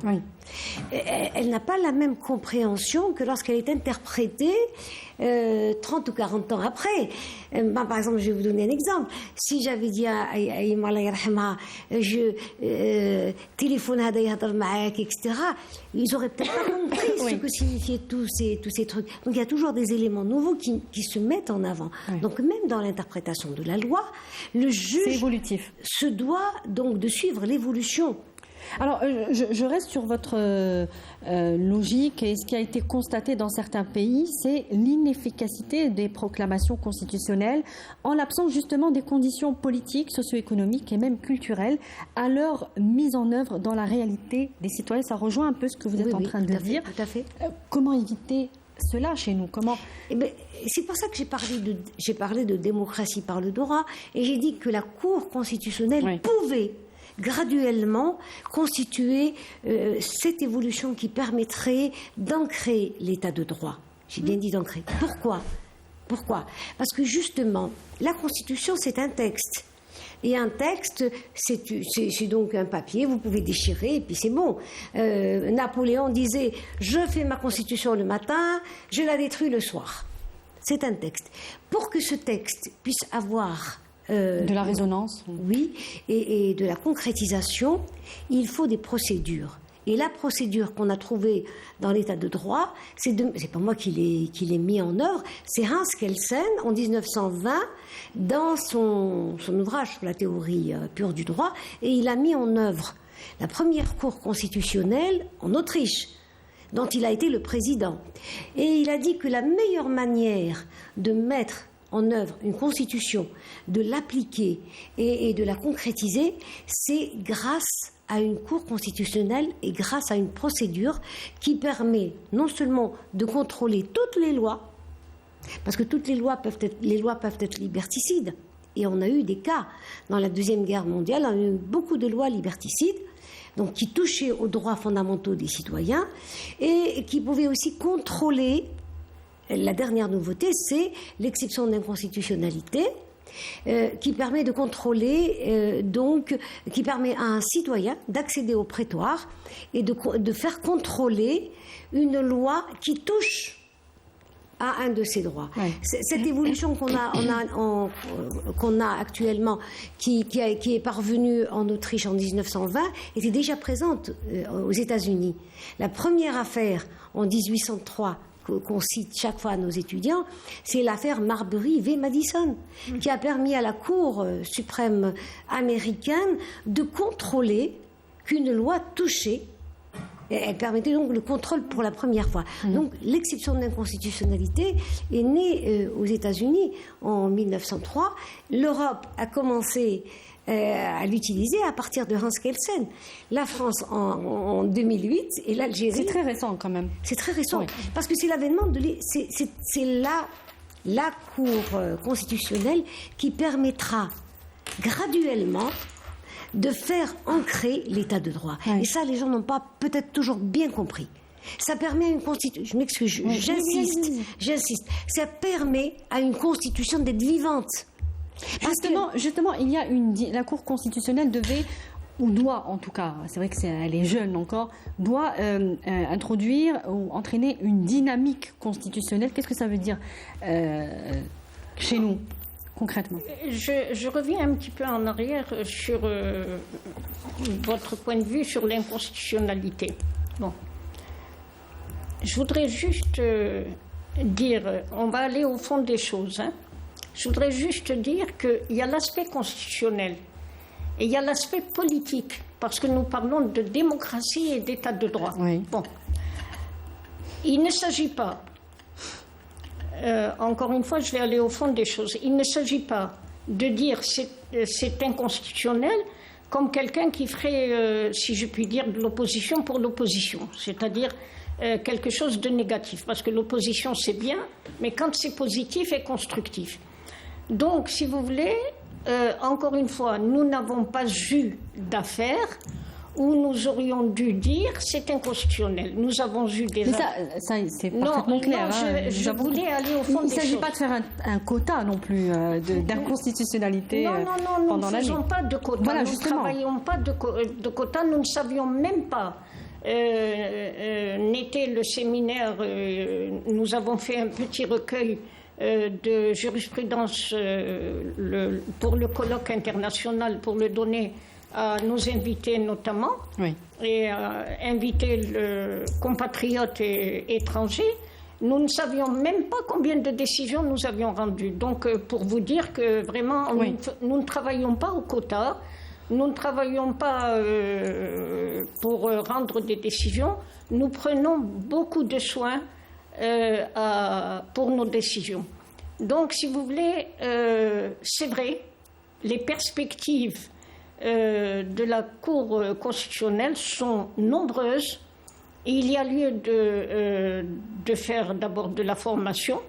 elle n'a pas la même compréhension que lorsqu'elle est interprétée 30 ou 40 ans après. Par exemple, je vais vous donner un exemple. Si j'avais dit à Aïma Allah yarhamha, je téléphone à Dayadar Ma'ak, etc., ils n'auraient peut-être pas compris ce que signifiaient tous ces trucs. Donc il y a toujours des éléments nouveaux qui se mettent en avant. Donc même dans l'interprétation de la loi, le juge se doit donc de suivre l'évolution. Alors, je reste sur votre logique, et ce qui a été constaté dans certains pays, c'est l'inefficacité des proclamations constitutionnelles en l'absence justement des conditions politiques, socio-économiques et même culturelles à leur mise en œuvre dans la réalité des citoyens. Ça rejoint un peu ce que vous êtes en train de dire. Tout à fait. Comment éviter cela chez nous? C'est pour ça que j'ai parlé de démocratie par le droit, et j'ai dit que la Cour constitutionnelle pouvait graduellement constituer cette évolution qui permettrait d'ancrer l'état de droit. J'ai bien dit d'ancrer. Pourquoi? Parce que justement, la Constitution, c'est un texte. Et un texte, c'est donc un papier, vous pouvez déchirer et puis c'est bon. Napoléon disait « Je fais ma constitution le matin, je la détruis le soir ». C'est un texte. Pour que ce texte puisse avoir... de la résonance. Oui, et de la concrétisation, il faut des procédures. Et la procédure qu'on a trouvée dans l'état de droit, c'est pas moi qui l'ai mis en œuvre, c'est Hans Kelsen en 1920 dans son ouvrage sur la théorie pure du droit, et il a mis en œuvre la première cour constitutionnelle en Autriche, dont il a été le président. Et il a dit que la meilleure manière de mettre en œuvre une constitution, de l'appliquer et de la concrétiser, c'est grâce à une cour constitutionnelle et grâce à une procédure qui permet non seulement de contrôler toutes les lois, parce que toutes les lois peuvent être liberticides, et on a eu des cas dans la Deuxième Guerre mondiale, on a eu beaucoup de lois liberticides, donc qui touchaient aux droits fondamentaux des citoyens et qui pouvaient aussi contrôler. La dernière nouveauté, c'est l'exception d'inconstitutionnalité qui permet de contrôler, qui permet à un citoyen d'accéder au prétoire et de faire contrôler une loi qui touche à un de ses droits. Ouais. Cette évolution qu'on a actuellement, qui est parvenue en Autriche en 1920, était déjà présente aux États-Unis. La première affaire en 1803 qu'on cite chaque fois à nos étudiants, c'est l'affaire Marbury v. Madison, qui a permis à la Cour suprême américaine de contrôler qu'une loi touchait. Elle permettait donc le contrôle pour la première fois. Donc l'exception d'inconstitutionnalité est née aux États-Unis en 1903. L'Europe a commencé à l'utiliser à partir de Hans Kelsen. La France en 2008 et l'Algérie... C'est très récent quand même. C'est très récent, oui. Parce que c'est l'avènement de... C'est la Cour constitutionnelle qui permettra graduellement de faire ancrer l'état de droit. Oui. Et ça, les gens n'ont pas peut-être toujours bien compris. Ça permet à une constitution... Je m'excuse, j'insiste. Ça permet à une constitution d'être vivante. Justement, il y a la Cour constitutionnelle devait, ou doit en tout cas, c'est vrai qu'elle est jeune encore, doit introduire ou entraîner une dynamique constitutionnelle. Qu'est-ce que ça veut dire chez nous, concrètement? Je reviens un petit peu en arrière sur votre point de vue sur l'inconstitutionnalité. Bon. Je voudrais juste dire, on va aller au fond des choses, hein. Je voudrais juste dire qu'il y a l'aspect constitutionnel et il y a l'aspect politique, parce que nous parlons de démocratie et d'état de droit. Oui. Bon. Il ne s'agit pas, encore une fois, je vais aller au fond des choses, il ne s'agit pas de dire c'est inconstitutionnel comme quelqu'un qui ferait, si je puis dire, de l'opposition pour l'opposition, c'est-à-dire quelque chose de négatif, parce que l'opposition c'est bien, mais quand c'est positif et constructif. Donc, si vous voulez, encore une fois, nous n'avons pas eu d'affaires où nous aurions dû dire c'est inconstitutionnel. Nous avons eu des... Mais ça c'est parfaitement clair. Non, je voulais aller au fond des choses. Il ne s'agit pas de faire un quota non plus d'inconstitutionnalité pendant l'année. Non, nous ne faisons pas de quota. Voilà, nous ne travaillons pas de quota. Nous ne savions même pas. N'était le séminaire, nous avons fait un petit recueil de jurisprudence pour le colloque international, pour le donner à nos invités notamment, oui. Et inviter le compatriotes étrangers. Nous ne savions même pas combien de décisions nous avions rendues. Donc, pour vous dire que vraiment, oui. nous ne travaillons pas au quota, nous ne travaillons pas pour rendre des décisions, nous prenons beaucoup de soins pour nos décisions. Donc, si vous voulez, c'est vrai, les perspectives de la Cour constitutionnelle sont nombreuses et il y a lieu de faire d'abord de la formation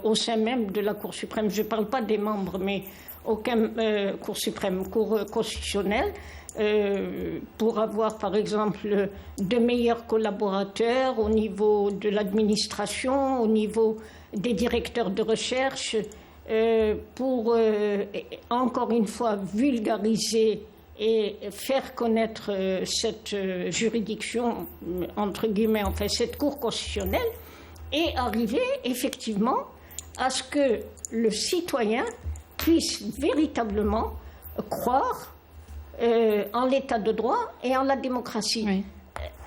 au sein même de la Cour suprême. Je ne parle pas des membres, mais aucun Cour suprême, Cour constitutionnelle, pour avoir par exemple de meilleurs collaborateurs au niveau de l'administration, au niveau des directeurs de recherche, pour encore une fois, vulgariser et faire connaître cette juridiction, entre guillemets, enfin cette Cour constitutionnelle, et arriver effectivement à ce que le citoyen puisse véritablement croire en l'état de droit et en la démocratie. Oui.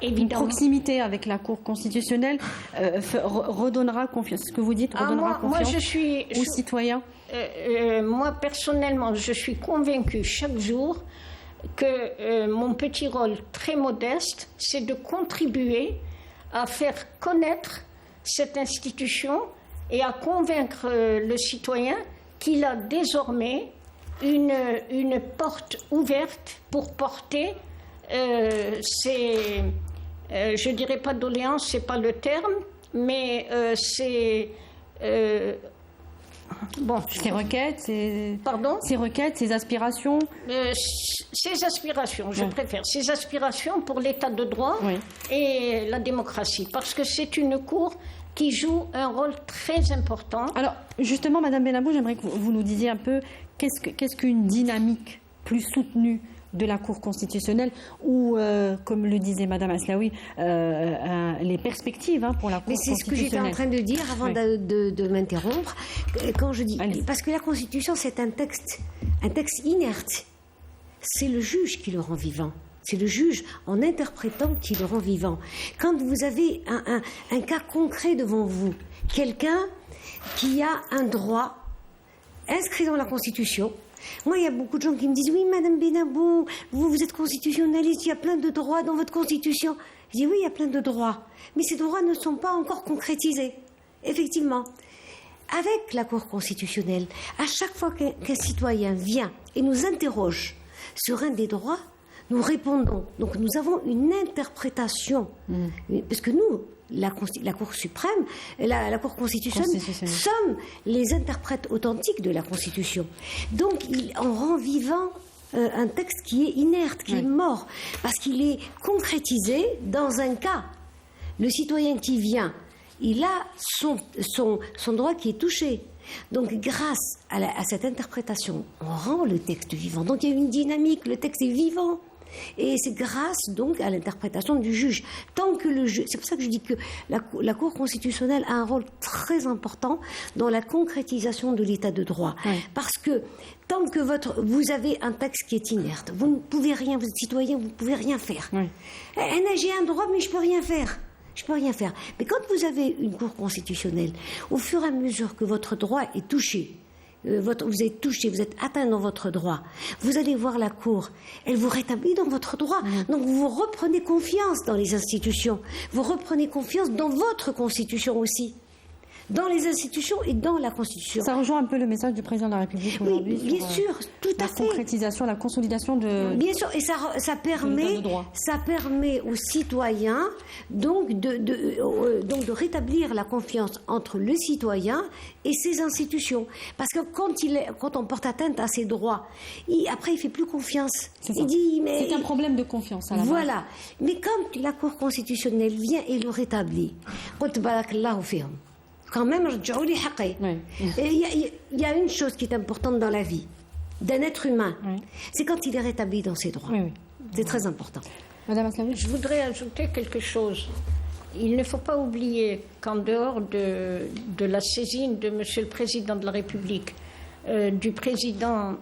Évidemment. Une proximité avec la Cour constitutionnelle redonnera confiance. Ce que vous dites redonnera confiance aux citoyens. Moi, personnellement, je suis convaincue chaque jour que mon petit rôle très modeste, c'est de contribuer à faire connaître cette institution et à convaincre le citoyen qu'il a désormais une porte ouverte pour porter ses, je dirais pas doléances, c'est pas le terme, mais c'est bon. Ces requêtes, ces aspirations. Ces aspirations, je préfère, ces aspirations pour l'état de droit et la démocratie, parce que c'est une cour qui joue un rôle très important. Alors, justement, Madame Benabou, j'aimerais que vous nous disiez un peu qu'est-ce qu'une dynamique plus soutenue de la Cour constitutionnelle ou, comme le disait Madame Aslaoui, les perspectives pour la Cour constitutionnelle. Mais c'est ce que j'étais en train de dire avant de m'interrompre. Quand je dis, parce que la Constitution, c'est un texte inerte. C'est le juge qui le rend vivant. C'est le juge, en interprétant, qui le rend vivant. Quand vous avez un cas concret devant vous, quelqu'un qui a un droit inscrit dans la Constitution. Moi, il y a beaucoup de gens qui me disent « Oui, Madame Benabou, vous êtes constitutionnaliste, il y a plein de droits dans votre Constitution. » Je dis « Oui, il y a plein de droits, mais ces droits ne sont pas encore concrétisés. » Effectivement. Avec la Cour constitutionnelle, à chaque fois qu'un citoyen vient et nous interroge sur un des droits, nous répondons. Donc nous avons une interprétation. Parce que nous, la Cour suprême, la Cour constitutionnelle, sommes les interprètes authentiques de la Constitution. Donc on rend vivant un texte qui est inerte, qui est mort, parce qu'il est concrétisé dans un cas. Le citoyen qui vient, il a son droit qui est touché. Donc, grâce à cette interprétation, on rend le texte vivant. Donc, il y a une dynamique, le texte est vivant. Et c'est grâce, donc, à l'interprétation du juge. Tant que le juge... C'est pour ça que je dis que la Cour constitutionnelle a un rôle très important dans la concrétisation de l'état de droit. Parce que tant que vous avez un texte qui est inerte, vous ne pouvez rien, vous êtes citoyen, vous ne pouvez rien faire. J'ai un droit, mais je ne peux rien faire. Je ne peux rien faire. Mais quand vous avez une Cour constitutionnelle, au fur et à mesure que votre droit est touché, vous êtes touché, vous êtes atteint dans votre droit, vous allez voir la Cour, elle vous rétablit dans votre droit. Donc vous reprenez confiance dans les institutions, vous reprenez confiance dans votre Constitution aussi. Dans les institutions et dans la Constitution. Ça rejoint un peu le message du président de la République aujourd'hui. Oui, bien sûr, tout à fait. La concrétisation, la consolidation de... Bien sûr, et ça permet aux citoyens donc de rétablir la confiance entre le citoyen et ses institutions. Parce que quand on porte atteinte à ses droits, après il ne fait plus confiance. Il dit, c'est un problème de confiance à la base. Voilà. Mais quand la Cour constitutionnelle vient et le rétablit, quand même, il y a une chose qui est importante dans la vie d'un être humain, c'est quand il est rétabli dans ses droits. C'est très important. Madame Aslaoui, je voudrais ajouter quelque chose. Il ne faut pas oublier qu'en dehors de la saisine de Monsieur le Président de la République, du Président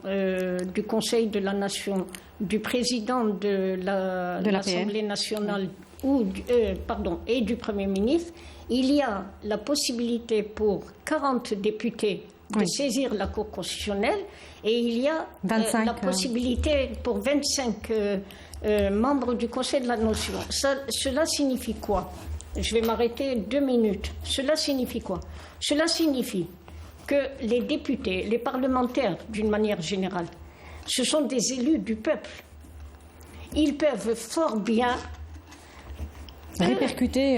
du Conseil de la Nation, du Président de l'Assemblée nationale et du Premier ministre, il y a la possibilité pour 40 députés de saisir la Cour constitutionnelle et il y a la possibilité pour 25 membres du Conseil de la Nation. Cela signifie quoi? Je vais m'arrêter 2 minutes. Cela signifie quoi? Cela signifie que les députés, les parlementaires d'une manière générale, ce sont des élus du peuple. Ils peuvent fort bien répercuter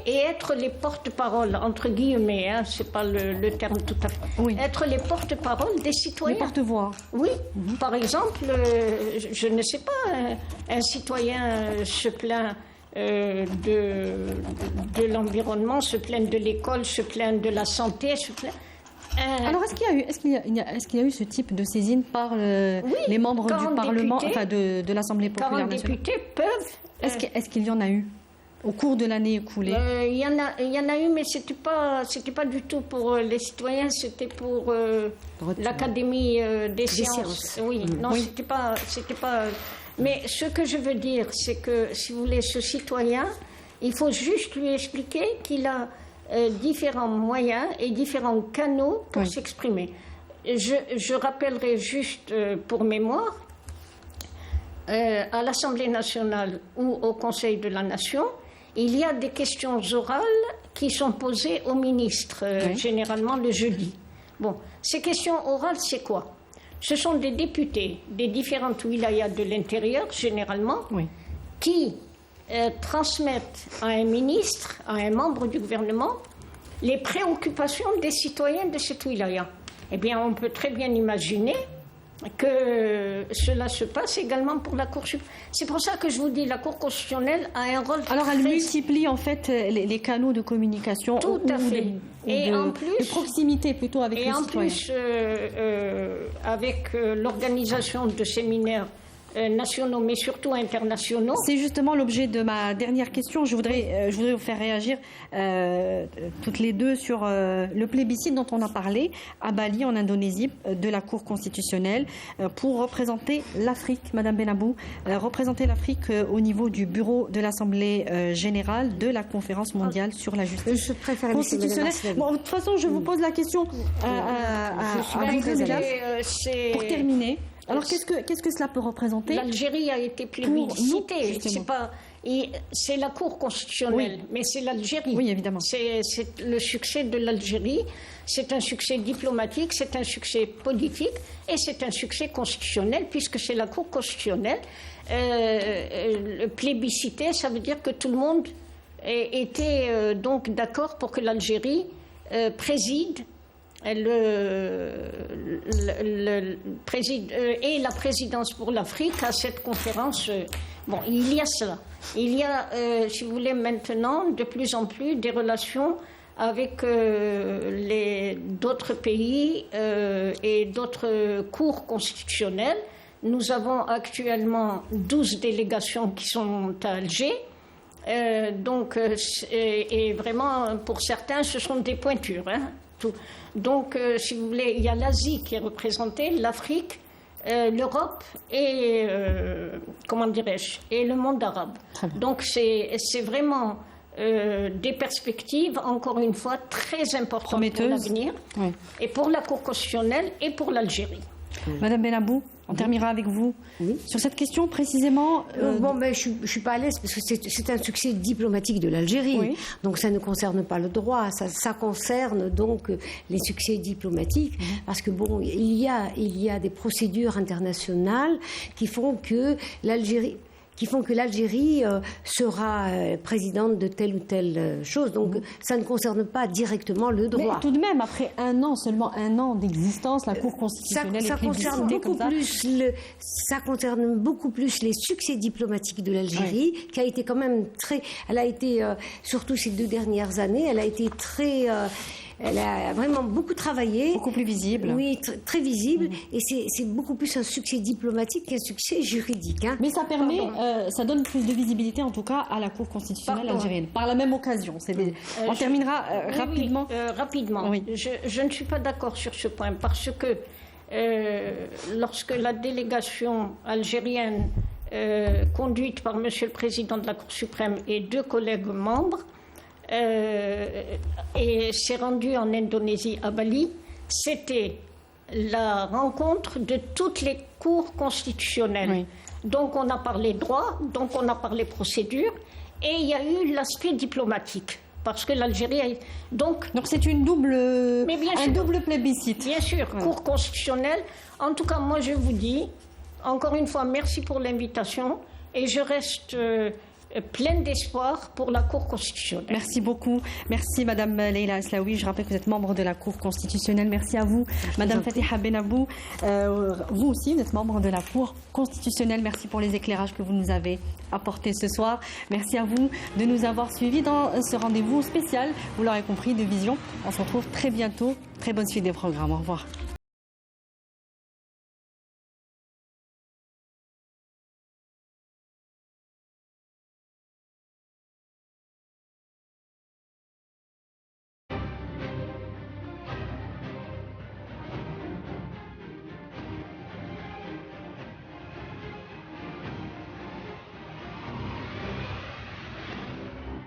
et être les porte-paroles, entre guillemets, c'est pas le terme tout à fait, être les porte-paroles des citoyens. Les porte-voix. Oui, par exemple, je ne sais pas, un citoyen se plaint de l'environnement, se plaint de l'école, se plaint de la santé, Alors, est-ce qu'il y a eu ce type de saisine par les membres du Parlement, enfin de l'Assemblée populaire nationale? 40 députés peuvent... Est-ce qu'il y en a eu au cours de l'année écoulée? Il y en a eu, mais c'était pas du tout pour les citoyens, c'était pour l'Académie des sciences. Oui, non, oui. c'était pas. Mais ce que je veux dire, c'est que, si vous voulez, ce citoyen, il faut juste lui expliquer qu'il a différents moyens et différents canaux pour s'exprimer. Je rappellerai juste pour mémoire, à l'Assemblée nationale ou au Conseil de la Nation, il y a des questions orales qui sont posées aux ministres, généralement le jeudi. Bon, ces questions orales, c'est quoi? Ce sont des députés des différentes wilayas de l'intérieur, généralement, qui transmettent à un ministre, à un membre du gouvernement, les préoccupations des citoyens de cette wilaya. Eh bien, on peut très bien imaginer que cela se passe également pour la Cour suprême. C'est pour ça que je vous dis, la Cour constitutionnelle a un rôle Alors, elle multiplie en fait les canaux de communication. Tout à fait. Et en plus, de proximité plutôt avec les citoyens. Et en plus, avec l'organisation de séminaires nationaux, mais surtout internationaux. C'est justement l'objet de ma dernière question. Je voudrais vous faire réagir toutes les deux sur le plébiscite dont on a parlé à Bali, en Indonésie, de la Cour constitutionnelle pour représenter l'Afrique. Madame Benabou, représenter l'Afrique au niveau du bureau de l'Assemblée générale de la Conférence mondiale sur la justice constitutionnelle. Bon, de toute façon, je vous pose la question à vous deux, mesdames, pour terminer. Alors, qu'est-ce que cela peut représenter? L'Algérie a été plébiscitée. C'est la Cour constitutionnelle, mais c'est l'Algérie. Oui, évidemment. C'est le succès de l'Algérie. C'est un succès diplomatique, c'est un succès politique et c'est un succès constitutionnel puisque c'est la Cour constitutionnelle. Plébiscité, ça veut dire que tout le monde était donc d'accord pour que l'Algérie préside et la présidence pour l'Afrique à cette conférence. Bon, il y a cela. Il y a, si vous voulez, maintenant de plus en plus des relations avec d'autres pays et d'autres cours constitutionnelles. Nous avons actuellement 12 délégations qui sont à Alger. Et vraiment, pour certains, ce sont des pointures. Tout. Donc, si vous voulez, il y a l'Asie qui est représentée, l'Afrique, l'Europe et, comment dirais-je, et le monde arabe. Donc, c'est vraiment des perspectives, encore une fois, très importantes pour l'avenir, et pour la Cour constitutionnelle et pour l'Algérie. Madame Benabou, on terminera avec vous. Sur cette question précisément. Je ne suis pas à l'aise parce que c'est un succès diplomatique de l'Algérie. Donc ça ne concerne pas le droit, ça concerne donc les succès diplomatiques. Parce que il y a des procédures internationales qui font que l'Algérie sera présidente de telle ou telle chose. Donc, ça ne concerne pas directement le droit. Mais tout de même, après seulement un an d'existence, la Cour constitutionnelle est plébiscitée comme ça. Ça concerne beaucoup plus les succès diplomatiques de l'Algérie, qui a été quand même elle a été, surtout ces 2 dernières années, elle a été très... Elle a vraiment beaucoup travaillé. Beaucoup plus visible. Oui, très visible. Et c'est beaucoup plus un succès diplomatique qu'un succès juridique. Mais ça permet, ça donne plus de visibilité en tout cas à la Cour constitutionnelle algérienne. Par la même occasion. On terminera rapidement. Rapidement. Oui. Je ne suis pas d'accord sur ce point parce que lorsque la délégation algérienne conduite par Monsieur le Président de la Cour suprême et 2 collègues membres et s'est rendu en Indonésie à Bali, c'était la rencontre de toutes les cours constitutionnelles. Donc on a parlé droit, donc on a parlé procédure, et il y a eu l'aspect diplomatique. Parce que l'Algérie a... Donc c'est un double plébiscite. Bien sûr, Cour constitutionnelle. En tout cas, moi je vous dis, encore une fois, merci pour l'invitation, et je reste pleine d'espoir pour la Cour constitutionnelle. Merci beaucoup. Merci Madame Leïla Aslaoui. Je rappelle que vous êtes membre de la Cour constitutionnelle. Merci à vous. Madame Fatiha Benabou, vous aussi, vous êtes membre de la Cour constitutionnelle. Merci pour les éclairages que vous nous avez apportés ce soir. Merci à vous de nous avoir suivis dans ce rendez-vous spécial, vous l'aurez compris, de Vision. On se retrouve très bientôt. Très bonne suite des programmes. Au revoir.